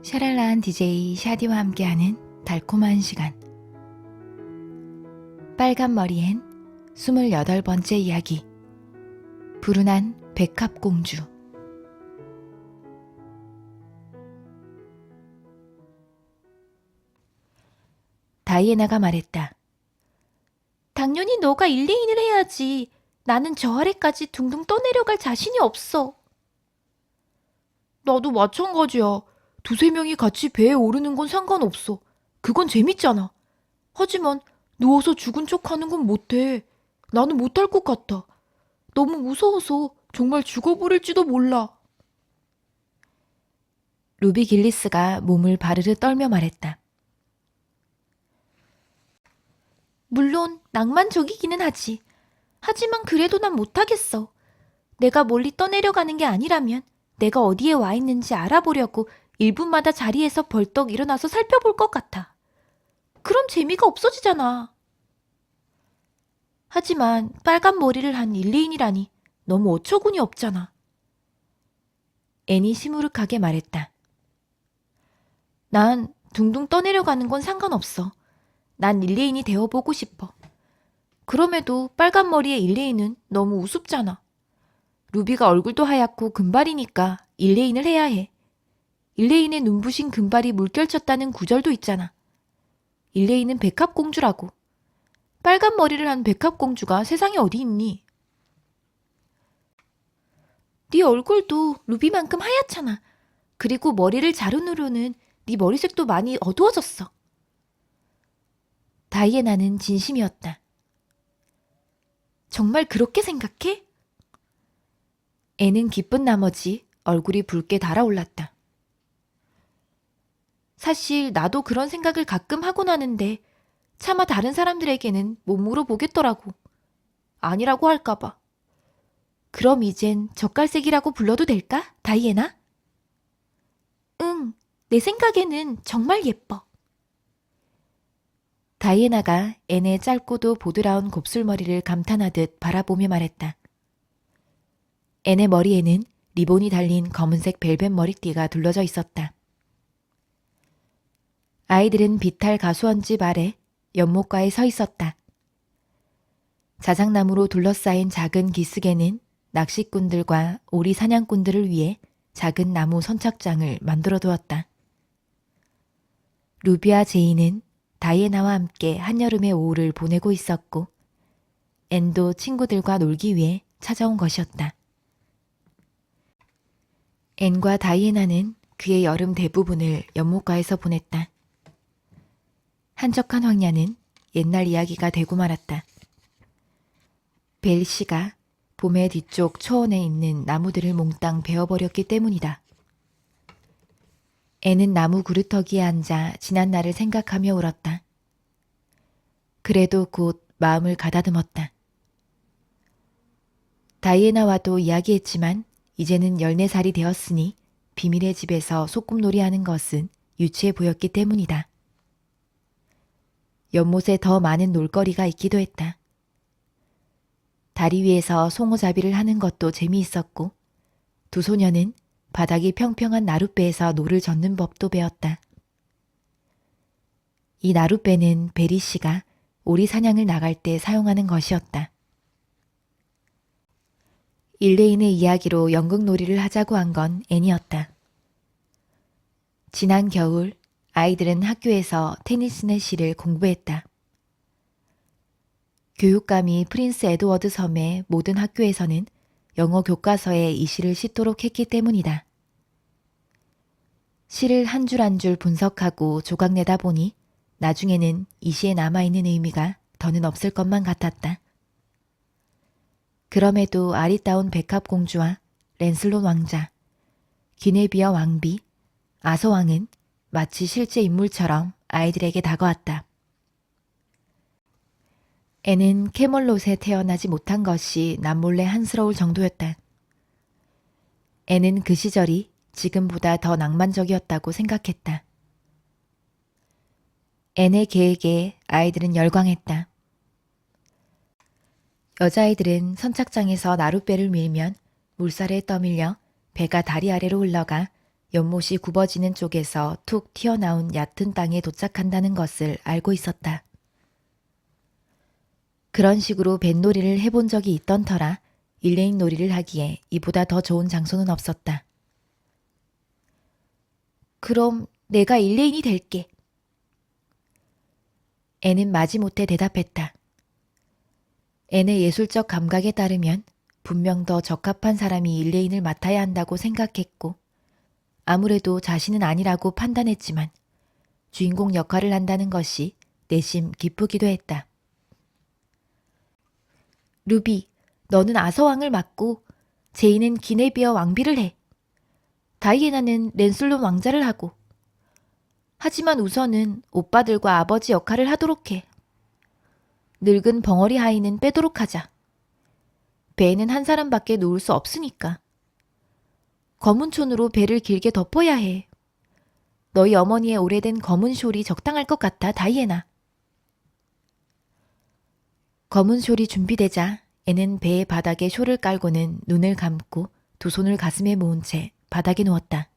샤랄라한 DJ 샤디와 함께하는 달콤한 시간. 빨간 머리엔 28번째 이야기. 불운한 백합공주. 다이애나가 말했다. 당연히 너가 일레인을 해야지. 나는 저 아래까지 둥둥 떠내려갈 자신이 없어. 나도 마찬가지야. 두세 명이 같이 배에 오르는 건 상관없어. 그건 재밌잖아. 하지만 누워서 죽은 척 하는 건 못해. 나는 못할 것 같아. 너무 무서워서 정말 죽어버릴지도 몰라. 루비 길리스가 몸을 바르르 떨며 말했다. 물론 낭만적이기는 하지. 하지만 그래도 난 못하겠어. 내가 멀리 떠내려가는 게 아니라면 내가 어디에 와 있는지 알아보려고 1분마다 자리에서 벌떡 일어나서 살펴볼 것 같아. 그럼 재미가 없어지잖아. 하지만 빨간 머리를 한 일레인이라니 너무 어처구니 없잖아. 애니 시무룩하게 말했다. 난 둥둥 떠내려가는 건 상관없어. 난 일레인이 되어보고 싶어. 그럼에도 빨간 머리의 일레인은 너무 우습잖아. 루비가 얼굴도 하얗고 금발이니까 일레인을 해야 해. 일레인의 눈부신 금발이 물결쳤다는 구절도 있잖아. 일레인은 백합공주라고. 빨간 머리를 한 백합공주가 세상에 어디 있니? 네 얼굴도 루비만큼 하얗잖아. 그리고 머리를 자른 후로는 네 머리색도 많이 어두워졌어. 다이애나는 진심이었다. 정말 그렇게 생각해? 애는 기쁜 나머지 얼굴이 붉게 달아올랐다. 사실 나도 그런 생각을 가끔 하곤 하는데 차마 다른 사람들에게는 못 물어보겠더라고. 아니라고 할까봐. 그럼 이젠 젓갈색이라고 불러도 될까, 다이애나? 응, 내 생각에는 정말 예뻐. 다이애나가 앤의 짧고도 보드라운 곱슬머리를 감탄하듯 바라보며 말했다. 앤의 머리에는 리본이 달린 검은색 벨벳 머리띠가 둘러져 있었다. 아이들은 비탈 가수원집 아래 연못가에 서 있었다. 자작나무로 둘러싸인 작은 기슭에는 낚시꾼들과 오리 사냥꾼들을 위해 작은 나무 선착장을 만들어 두었다. 루비와 제이는 다이애나와 함께 한여름의 오후를 보내고 있었고 앤도 친구들과 놀기 위해 찾아온 것이었다. 앤과 다이애나는 그의 여름 대부분을 연못가에서 보냈다. 한적한 황야는 옛날 이야기가 되고 말았다. 벨시가 봄의 뒤쪽 초원에 있는 나무들을 몽땅 베어버렸기 때문이다. 애는 나무 그루터기에 앉아 지난 날을 생각하며 울었다. 그래도 곧 마음을 가다듬었다. 다이애나와도 이야기했지만 이제는 14살이 되었으니 비밀의 집에서 소꿉놀이하는 것은 유치해 보였기 때문이다. 연못에 더 많은 놀거리가 있기도 했다. 다리 위에서 송어잡이를 하는 것도 재미있었고 두 소녀는 바닥이 평평한 나룻배에서 노를 젓는 법도 배웠다. 이 나룻배는 베리 씨가 오리 사냥을 나갈 때 사용하는 것이었다. 일레인의 이야기로 연극놀이를 하자고 한 건 앤이었다. 지난 겨울 아이들은 학교에서 테니스의 시를 공부했다. 교육감이 프린스 에드워드 섬의 모든 학교에서는 영어 교과서에 이 시를 싣도록 했기 때문이다. 시를 한 줄 한 줄 분석하고 조각내다 보니 나중에는 이 시에 남아있는 의미가 더는 없을 것만 같았다. 그럼에도 아리따운 백합공주와 랜슬롯 왕자, 기네비어 왕비, 아서왕은 마치 실제 인물처럼 아이들에게 다가왔다. 애는 캐멀롯에 태어나지 못한 것이 남몰래 한스러울 정도였다. 애는 그 시절이 지금보다 더 낭만적이었다고 생각했다. 앤의 계획에 아이들은 열광했다. 여자아이들은 선착장에서 나룻배를 밀면 물살에 떠밀려 배가 다리 아래로 흘러가 연못이 굽어지는 쪽에서 툭 튀어나온 얕은 땅에 도착한다는 것을 알고 있었다. 그런 식으로 뱃놀이를 해본 적이 있던 터라 일레인 놀이를 하기에 이보다 더 좋은 장소는 없었다. 그럼 내가 일레인이 될게. 애는 마지못해 대답했다. 애의 예술적 감각에 따르면 분명 더 적합한 사람이 일레인을 맡아야 한다고 생각했고 아무래도 자신은 아니라고 판단했지만 주인공 역할을 한다는 것이 내심 기쁘기도 했다. 루비, 너는 아서왕을 맡고 제이는 기네비어 왕비를 해. 다이애나는 랜슬롯 왕자를 하고. 하지만 우선은 오빠들과 아버지 역할을 하도록 해. 늙은 벙어리 하이는 빼도록 하자. 배에는 한 사람밖에 놓을 수 없으니까. 검은 촌으로 배를 길게 덮어야 해. 너희 어머니의 오래된 검은 숄이 적당할 것 같아, 다이애나. 검은 숄이 준비되자 애는 배의 바닥에 숄을 깔고는 눈을 감고 두 손을 가슴에 모은 채 바닥에 누웠다.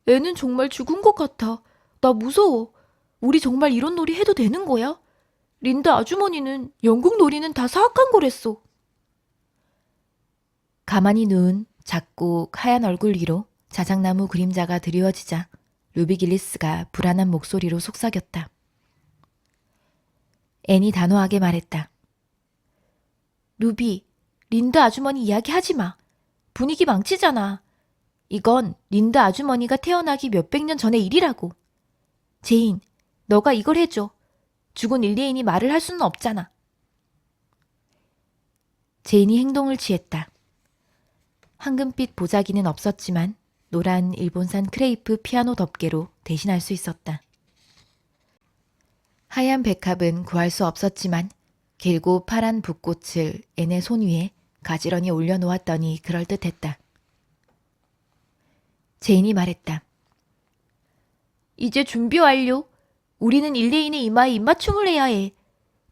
애는 정말 죽은 것 같아. 나 무서워. 우리 정말 이런 놀이 해도 되는 거야? 린다 아주머니는 영국 놀이는 다 사악한 거랬어. 가만히 누운 작고 하얀 얼굴 위로 자작나무 그림자가 드리워지자 루비 길리스가 불안한 목소리로 속삭였다. 앤이 단호하게 말했다. 루비, 린다 아주머니 이야기하지 마. 분위기 망치잖아. 이건 린다 아주머니가 태어나기 몇백 년 전의 일이라고. 제인, 너가 이걸 해줘. 죽은 일레인이 말을 할 수는 없잖아. 제인이 행동을 취했다. 황금빛 보자기는 없었지만 노란 일본산 크레이프 피아노 덮개로 대신할 수 있었다. 하얀 백합은 구할 수 없었지만 길고 파란 붓꽃을 앤의 손 위에 가지런히 올려놓았더니 그럴듯했다. 제인이 말했다. 이제 준비 완료. 우리는 일레인의 이마에 입맞춤을 해야 해.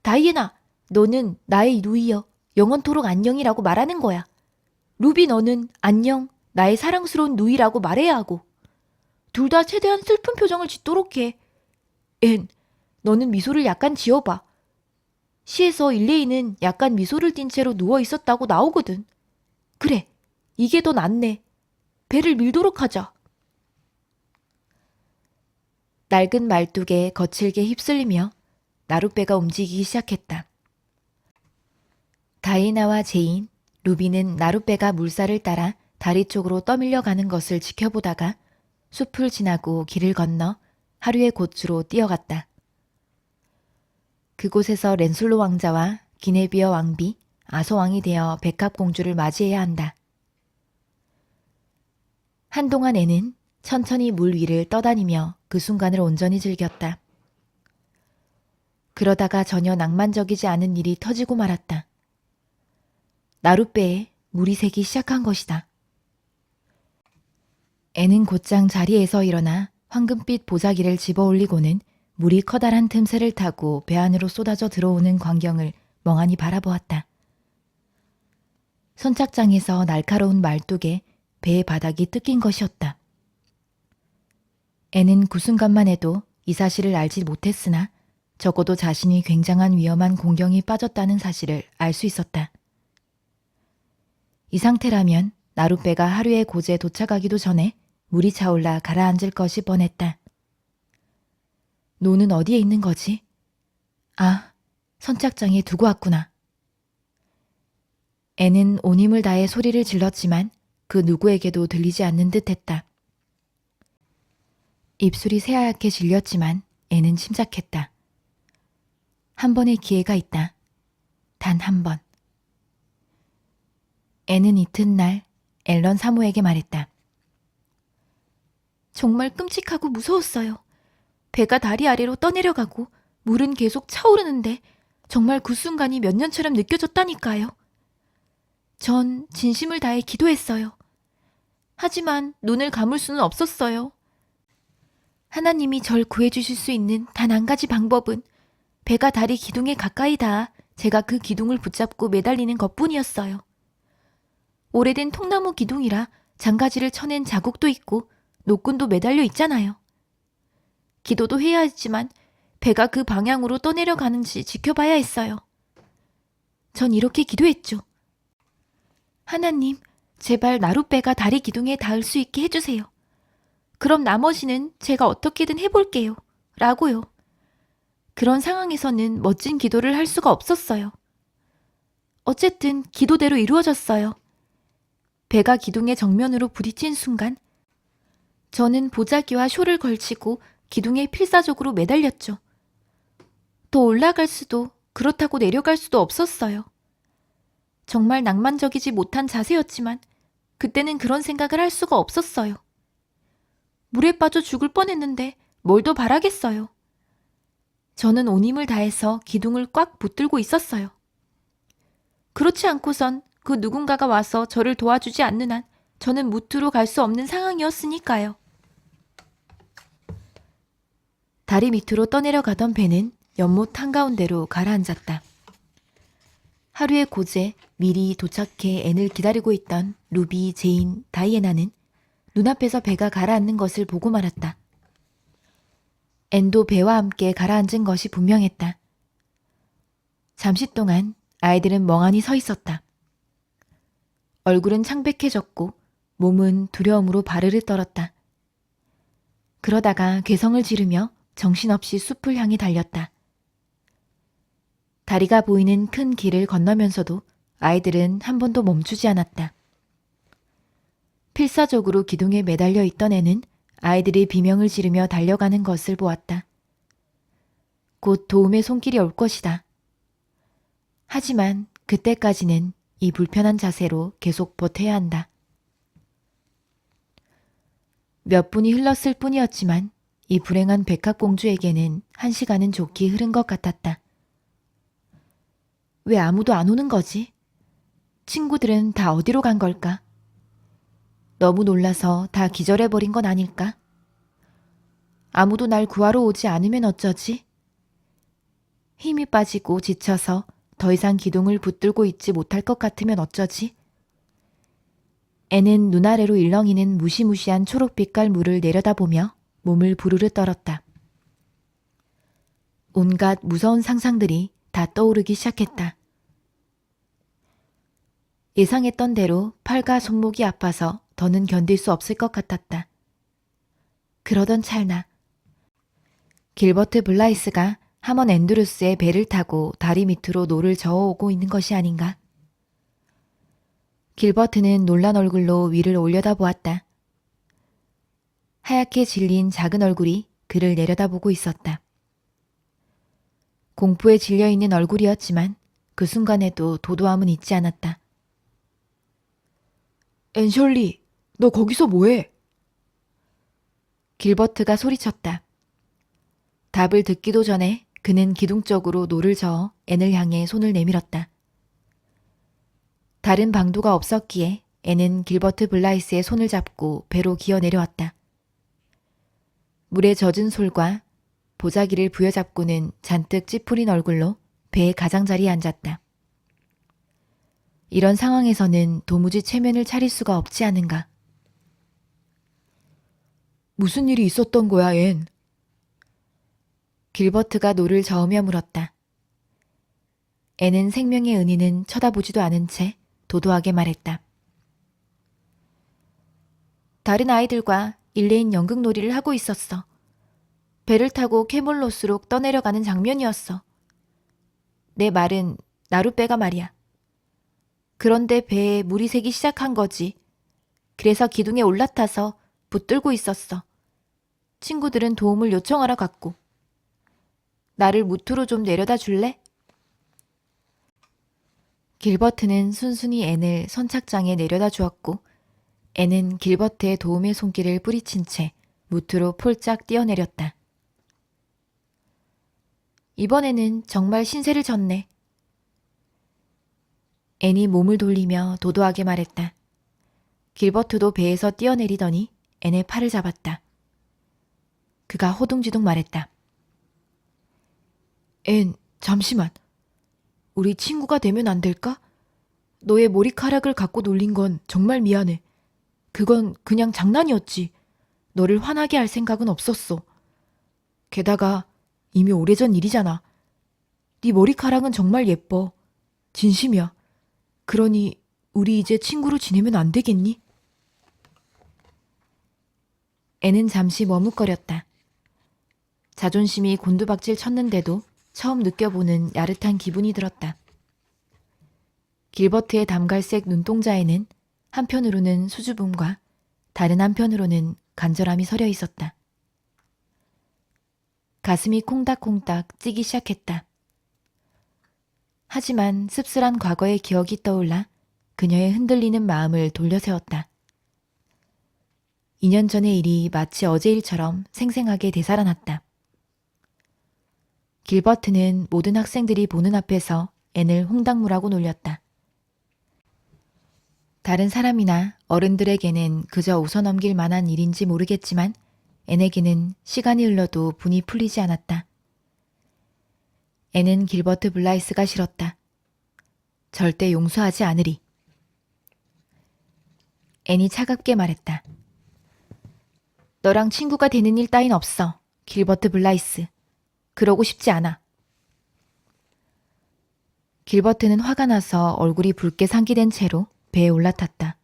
다이애나, 너는 나의 누이여 영원토록 안녕이라고 말하는 거야. 루비, 너는 안녕, 나의 사랑스러운 누이라고 말해야 하고. 둘 다 최대한 슬픈 표정을 짓도록 해. 앤, 너는 미소를 약간 지어봐. 시에서 일레인은 약간 미소를 띤 채로 누워 있었다고 나오거든. 그래, 이게 더 낫네. 배를 밀도록 하자. 낡은 말뚝에 거칠게 휩쓸리며 나룻배가 움직이기 시작했다. 다이애나와 제인, 루비는 나룻배가 물살을 따라 다리 쪽으로 떠밀려 가는 것을 지켜보다가 숲을 지나고 길을 건너 하류의 고추로 뛰어갔다. 그곳에서 랜슬로 왕자와 기네비어 왕비, 아서왕이 되어 백합공주를 맞이해야 한다. 한동안 애는 천천히 물 위를 떠다니며 그 순간을 온전히 즐겼다. 그러다가 전혀 낭만적이지 않은 일이 터지고 말았다. 나룻배에 물이 새기 시작한 것이다. 애는 곧장 자리에서 일어나 황금빛 보자기를 집어올리고는 물이 커다란 틈새를 타고 배 안으로 쏟아져 들어오는 광경을 멍하니 바라보았다. 선착장에서 날카로운 말뚝에 배의 바닥이 뜯긴 것이었다. 애는 그 순간만 해도 이 사실을 알지 못했으나 적어도 자신이 굉장한 위험한 공경이 빠졌다는 사실을 알 수 있었다. 이 상태라면 나룻배가 하류의 고지에 도착하기도 전에 물이 차올라 가라앉을 것이 뻔했다. 노는 어디에 있는 거지? 아, 선착장에 두고 왔구나. 애는 온 힘을 다해 소리를 질렀지만 그 누구에게도 들리지 않는 듯했다. 입술이 새하얗게 질렸지만 애는 침착했다. 한 번의 기회가 있다. 단 한 번. 애는 이튿날 앨런 사모에게 말했다. 정말 끔찍하고 무서웠어요. 배가 다리 아래로 떠내려가고 물은 계속 차오르는데 정말 그 순간이 몇 년처럼 느껴졌다니까요. 전 진심을 다해 기도했어요. 하지만 눈을 감을 수는 없었어요. 하나님이 절 구해주실 수 있는 단 한 가지 방법은 배가 다리 기둥에 가까이 닿아 제가 그 기둥을 붙잡고 매달리는 것뿐이었어요. 오래된 통나무 기둥이라 장가지를 쳐낸 자국도 있고 노끈도 매달려 있잖아요. 기도도 해야 했지만 배가 그 방향으로 떠내려가는지 지켜봐야 했어요. 전 이렇게 기도했죠. 하나님, 제발 나룻배가 다리 기둥에 닿을 수 있게 해주세요. 그럼 나머지는 제가 어떻게든 해볼게요. 라고요. 그런 상황에서는 멋진 기도를 할 수가 없었어요. 어쨌든 기도대로 이루어졌어요. 배가 기둥의 정면으로 부딪힌 순간 저는 보자기와 쇼를 걸치고 기둥에 필사적으로 매달렸죠. 더 올라갈 수도 그렇다고 내려갈 수도 없었어요. 정말 낭만적이지 못한 자세였지만 그때는 그런 생각을 할 수가 없었어요. 물에 빠져 죽을 뻔했는데 뭘 더 바라겠어요. 저는 온 힘을 다해서 기둥을 꽉 붙들고 있었어요. 그렇지 않고선 그 누군가가 와서 저를 도와주지 않는 한 저는 무트로 갈 수 없는 상황이었으니까요. 다리 밑으로 떠내려가던 배는 연못 한가운데로 가라앉았다. 하루의 고제 미리 도착해 앤을 기다리고 있던 루비, 제인, 다이애나는 눈앞에서 배가 가라앉는 것을 보고 말았다. 앤도 배와 함께 가라앉은 것이 분명했다. 잠시 동안 아이들은 멍하니 서 있었다. 얼굴은 창백해졌고 몸은 두려움으로 바르르 떨었다. 그러다가 괴성을 지르며 정신없이 숲을 향해 달렸다. 다리가 보이는 큰 길을 건너면서도 아이들은 한 번도 멈추지 않았다. 필사적으로 기둥에 매달려 있던 애는 아이들이 비명을 지르며 달려가는 것을 보았다. 곧 도움의 손길이 올 것이다. 하지만 그때까지는 이 불편한 자세로 계속 버텨야 한다. 몇 분이 흘렀을 뿐이었지만 이 불행한 백합공주에게는 1시간은 좋게 흐른 것 같았다. 왜 아무도 안 오는 거지? 친구들은 다 어디로 간 걸까? 너무 놀라서 다 기절해버린 건 아닐까? 아무도 날 구하러 오지 않으면 어쩌지? 힘이 빠지고 지쳐서 더 이상 기둥을 붙들고 있지 못할 것 같으면 어쩌지? 애는 눈 아래로 일렁이는 무시무시한 초록빛깔 물을 내려다보며 몸을 부르르 떨었다. 온갖 무서운 상상들이 다 떠오르기 시작했다. 예상했던 대로 팔과 손목이 아파서 더는 견딜 수 없을 것 같았다. 그러던 찰나 길버트 블라이스가 하먼 앤드루스의 배를 타고 다리 밑으로 노를 저어오고 있는 것이 아닌가. 길버트는 놀란 얼굴로 위를 올려다보았다. 하얗게 질린 작은 얼굴이 그를 내려다보고 있었다. 공포에 질려있는 얼굴이었지만 그 순간에도 도도함은 잊지 않았다. 앤셜리, 너 거기서 뭐해? 길버트가 소리쳤다. 답을 듣기도 전에 그는 기둥 쪽으로 노를 저어 앤을 향해 손을 내밀었다. 다른 방도가 없었기에 앤은 길버트 블라이스의 손을 잡고 배로 기어 내려왔다. 물에 젖은 솔과 보자기를 부여잡고는 잔뜩 찌푸린 얼굴로 배의 가장자리에 앉았다. 이런 상황에서는 도무지 체면을 차릴 수가 없지 않은가. 무슨 일이 있었던 거야, 앤? 길버트가 노를 저으며 물었다. 앤은 생명의 은인은 쳐다보지도 않은 채 도도하게 말했다. 다른 아이들과 일레인 연극놀이를 하고 있었어. 배를 타고 캐몰롯으로 떠내려가는 장면이었어. 내 말은 나룻배가 말이야. 그런데 배에 물이 새기 시작한 거지. 그래서 기둥에 올라타서 붙들고 있었어. 친구들은 도움을 요청하러 갔고. 나를 무트로 좀 내려다 줄래? 길버트는 순순히 앤을 선착장에 내려다 주었고 앤은 길버트의 도움의 손길을 뿌리친 채 무트로 폴짝 뛰어내렸다. 이번에는 정말 신세를 졌네. 앤이 몸을 돌리며 도도하게 말했다. 길버트도 배에서 뛰어내리더니 앤의 팔을 잡았다. 그가 호둥지둥 말했다. 앤, 잠시만. 우리 친구가 되면 안 될까? 너의 머리카락을 갖고 놀린 건 정말 미안해. 그건 그냥 장난이었지. 너를 화나게 할 생각은 없었어. 게다가 이미 오래전 일이잖아. 네 머리카락은 정말 예뻐. 진심이야. 그러니 우리 이제 친구로 지내면 안 되겠니? 애는 잠시 머뭇거렸다. 자존심이 곤두박질 쳤는데도 처음 느껴보는 야릇한 기분이 들었다. 길버트의 담갈색 눈동자에는 한편으로는 수줍음과 다른 한편으로는 간절함이 서려 있었다. 가슴이 콩닥콩닥 찌기 시작했다. 하지만 씁쓸한 과거의 기억이 떠올라 그녀의 흔들리는 마음을 돌려세웠다. 2년 전의 일이 마치 어제 일처럼 생생하게 되살아났다. 길버트는 모든 학생들이 보는 앞에서 앤을 홍당무라고 놀렸다. 다른 사람이나 어른들에게는 그저 웃어넘길 만한 일인지 모르겠지만 앤에게는 시간이 흘러도 분이 풀리지 않았다. 앤은 길버트 블라이스가 싫었다. 절대 용서하지 않으리. 앤이 차갑게 말했다. 너랑 친구가 되는 일 따윈 없어, 길버트 블라이스. 그러고 싶지 않아. 길버트는 화가 나서 얼굴이 붉게 상기된 채로 배에 올라탔다.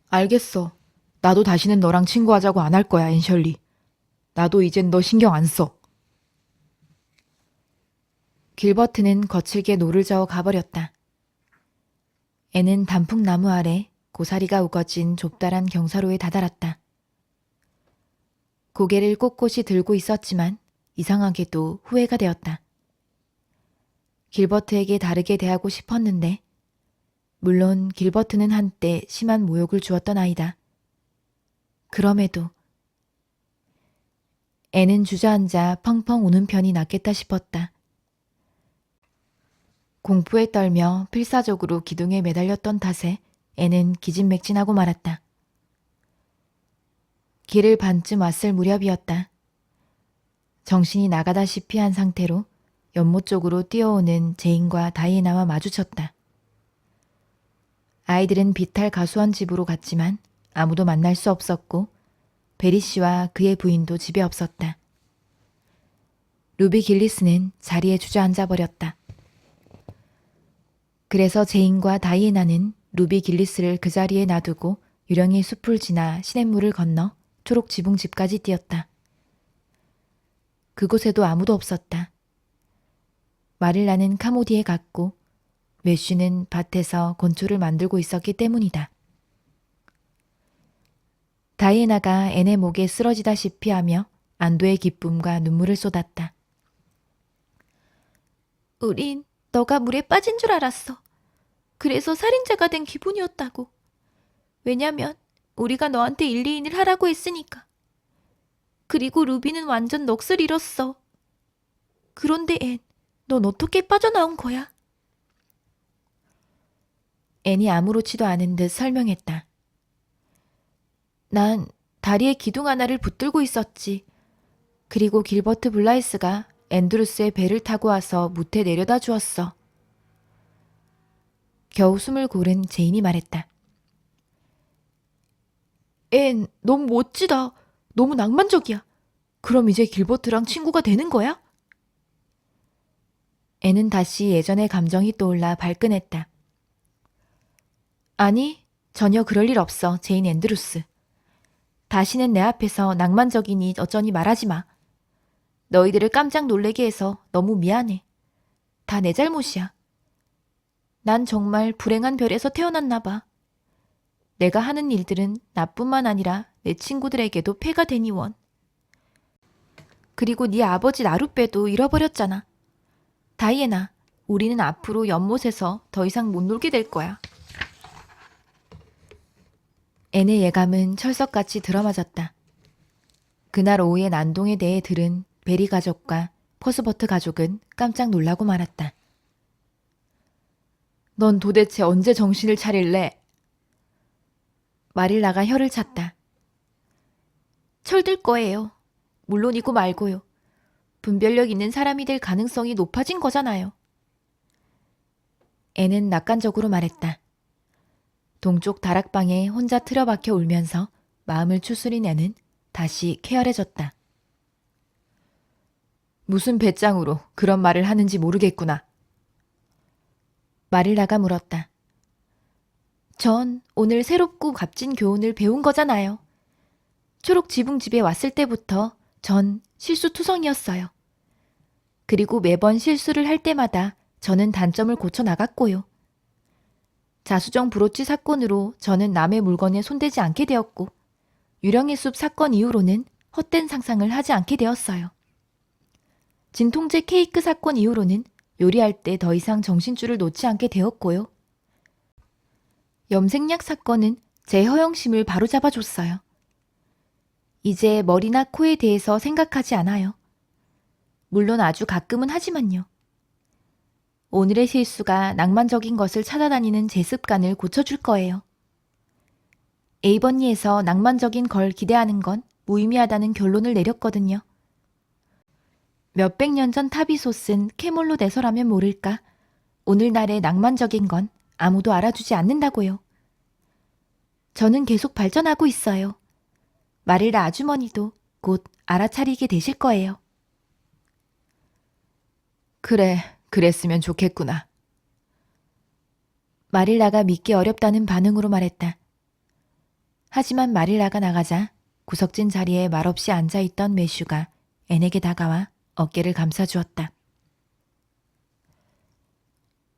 알겠어. 나도 다시는 너랑 친구하자고 안 할 거야, 앤셜리. 나도 이젠 너 신경 안 써. 길버트는 거칠게 노를 저어 가버렸다. 앤은 단풍나무 아래 고사리가 우거진 좁다란 경사로에 다다랐다. 고개를 꼿꼿이 들고 있었지만 이상하게도 후회가 되었다. 길버트에게 다르게 대하고 싶었는데 물론 길버트는 한때 심한 모욕을 주었던 아이다. 그럼에도 애는 주저앉아 펑펑 우는 편이 낫겠다 싶었다. 공포에 떨며 필사적으로 기둥에 매달렸던 탓에 애는 기진맥진하고 말았다. 길을 반쯤 왔을 무렵이었다. 정신이 나가다시피 한 상태로 연못 쪽으로 뛰어오는 제인과 다이애나와 마주쳤다. 아이들은 비탈 가수원 집으로 갔지만 아무도 만날 수 없었고 베리 씨와 그의 부인도 집에 없었다. 루비 길리스는 자리에 주저앉아 버렸다. 그래서 제인과 다이애나는 루비 길리스를 그 자리에 놔두고 유령의 숲을 지나 시냇물을 건너 초록 지붕집까지 뛰었다. 그곳에도 아무도 없었다. 말을 나는 카모디에 갔고 매쉬는 밭에서 건초를 만들고 있었기 때문이다. 다이애나가 앤의 목에 쓰러지다시피 하며 안도의 기쁨과 눈물을 쏟았다. 우린 너가 물에 빠진 줄 알았어. 그래서 살인자가 된 기분이었다고. 왜냐면 우리가 너한테 1, 2인을 하라고 했으니까. 그리고 루비는 완전 넋을 잃었어. 그런데 앤, 넌 어떻게 빠져나온 거야? 앤이 아무렇지도 않은 듯 설명했다. 난 다리에 기둥 하나를 붙들고 있었지. 그리고 길버트 블라이스가 앤드루스의 배를 타고 와서 무태 내려다 주었어. 겨우 숨을 고른 제인이 말했다. 앤, 너무 멋지다. 너무 낭만적이야. 그럼 이제 길버트랑 친구가 되는 거야? 앤은 다시 예전의 감정이 떠올라 발끈했다. 아니, 전혀 그럴 일 없어, 제인 앤드루스. 다시는 내 앞에서 낭만적이니 어쩌니 말하지 마. 너희들을 깜짝 놀래게 해서 너무 미안해. 다 내 잘못이야. 난 정말 불행한 별에서 태어났나 봐. 내가 하는 일들은 나뿐만 아니라 내 친구들에게도 폐가 되니 원. 그리고 네 아버지 나룻배도 잃어버렸잖아. 다이애나, 우리는 앞으로 연못에서 더 이상 못 놀게 될 거야. 앤의 예감은 철석같이 들어맞았다. 그날 오후의 난동에 대해 들은 베리 가족과 퍼스버트 가족은 깜짝 놀라고 말았다. 넌 도대체 언제 정신을 차릴래? 마릴라가 혀를 찼다. 철들 거예요. 물론이고 말고요. 분별력 있는 사람이 될 가능성이 높아진 거잖아요. 애는 낙관적으로 말했다. 동쪽 다락방에 혼자 틀어박혀 울면서 마음을 추스리내는 다시 쾌활해졌다. 무슨 배짱으로 그런 말을 하는지 모르겠구나. 마릴라가 물었다. 전 오늘 새롭고 값진 교훈을 배운 거잖아요. 초록 지붕 집에 왔을 때부터 전 실수투성이었어요. 그리고 매번 실수를 할 때마다 저는 단점을 고쳐 나갔고요. 자수정 브로치 사건으로 저는 남의 물건에 손대지 않게 되었고, 유령의 숲 사건 이후로는 헛된 상상을 하지 않게 되었어요. 진통제 케이크 사건 이후로는 요리할 때 더 이상 정신줄을 놓지 않게 되었고요. 염색약 사건은 제 허영심을 바로잡아줬어요. 이제 머리나 코에 대해서 생각하지 않아요. 물론 아주 가끔은 하지만요. 오늘의 실수가 낭만적인 것을 찾아다니는 제 습관을 고쳐줄 거예요. 에이버니에서 낭만적인 걸 기대하는 건 무의미하다는 결론을 내렸거든요. 몇백 년 전 타비소 쓴 캐몰로 내서라면 모를까 오늘날의 낭만적인 건 아무도 알아주지 않는다고요. 저는 계속 발전하고 있어요. 마릴라 아주머니도 곧 알아차리게 되실 거예요. 그래, 그랬으면 좋겠구나. 마릴라가 믿기 어렵다는 반응으로 말했다. 하지만 마릴라가 나가자 구석진 자리에 말없이 앉아있던 매슈가 앤에게 다가와 어깨를 감싸주었다.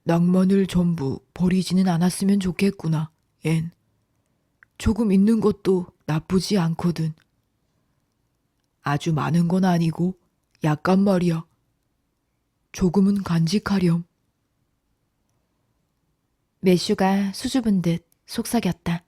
낭만을 전부 버리지는 않았으면 좋겠구나, 앤. 조금 있는 것도 나쁘지 않거든. 아주 많은 건 아니고 약간 말이야. 조금은 간직하렴. 매슈가 수줍은 듯 속삭였다.